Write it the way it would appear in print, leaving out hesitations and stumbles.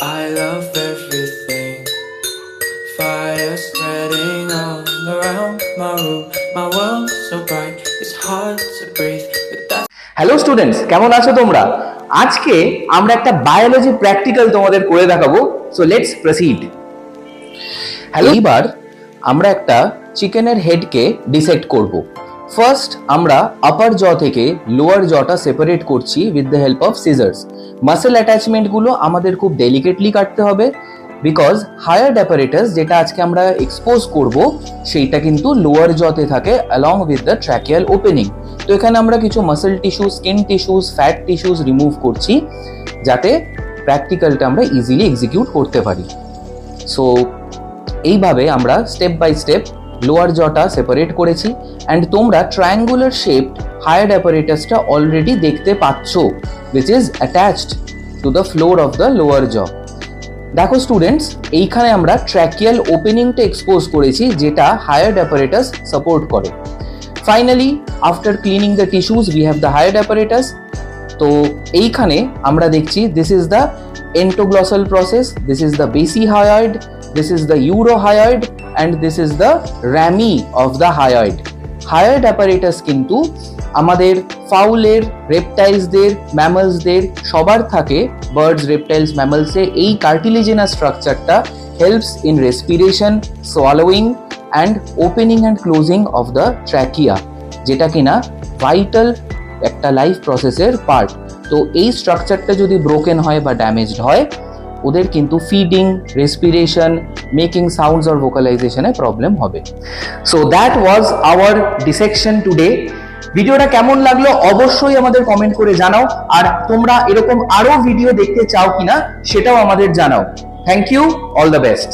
I love everything. Fire spreading all around my room. My world's so bright, it's hard to breathe. Hello students, কেমন আছো তোমরা? আজকে আমরা একটা biology practical তোমাদের করে দেখাবো। So let's proceed. হ্যালো, এইবার আমরা একটা চিকেনের হেডকে ডিসেক্ট করব। ফার্স্ট আমরা আপার জ থেকে লোয়ার জটা সেপারেট করছি with the help of scissors. Muscle অ্যাটাচমেন্টগুলো আমাদের খুব ডেলিকেটলি কাটতে হবে, বিকজ হায়ার অ্যাপারেটাস যেটা আজকে আমরা এক্সপোজ করব সেইটা কিন্তু লোয়ার জতে থাকে along with the tracheal opening. তো এখানে আমরা কিছু muscle tissue, skin tissues, fat tissues remove করছি যাতে প্র্যাকটিক্যালটা আমরা ইজিলি এক্সিকিউট করতে পারি। সো এইভাবে আমরা স্টেপ বাই স্টেপ লোয়ার জটা সেপারেট করেছি অ্যান্ড তোমরা ট্রায়াঙ্গুলার শেপড হায়ার অ্যাপারেটাসটা অলরেডি দেখতে পাচ্ছ, which is attached to the floor of the lower জ। দেখো স্টুডেন্টস, এইখানে আমরা ট্র্যাকিয়াল ওপেনিংটা এক্সপোজ করেছি যেটা হায়ার অ্যাপারেটাস সাপোর্ট করে। Finally after cleaning the tissues we have the hyoid apparatus. তো এইখানে আমরা দেখছি this is the entoglossal process, this is the basihyoid, this is the urohyoid and this is the rami of the hyoid. Hyoid apparatus কিন্তু আমাদের ফাউলের, রেপটাইলসদের, ম্যামালসদের সবার থাকে। Birds, reptiles, ম্যামালসে এই cartilaginous স্ট্রাকচারটা helps in respiration, swallowing and opening and closing of the trachea, যেটা কিনা vital একটা life প্রসেসের পার্ট। তো এই স্ট্রাকচারটা যদি ব্রোকেন হয় বা ড্যামেজড হয়, ওদের কিন্তু ফিডিং, রেসপিরেশন, মেকিং সাউন্ডস আর ভোকালাইজেশনে প্রবলেম হবে। So that was our dissection today. ভিডিওটা কেমন লাগলো অবশ্যই আমাদের কমেন্ট করে জানাও, আর তোমরা এরকম আরো ভিডিও দেখতে চাও কিনা সেটাও আমাদের জানাও। Thank you, all the best.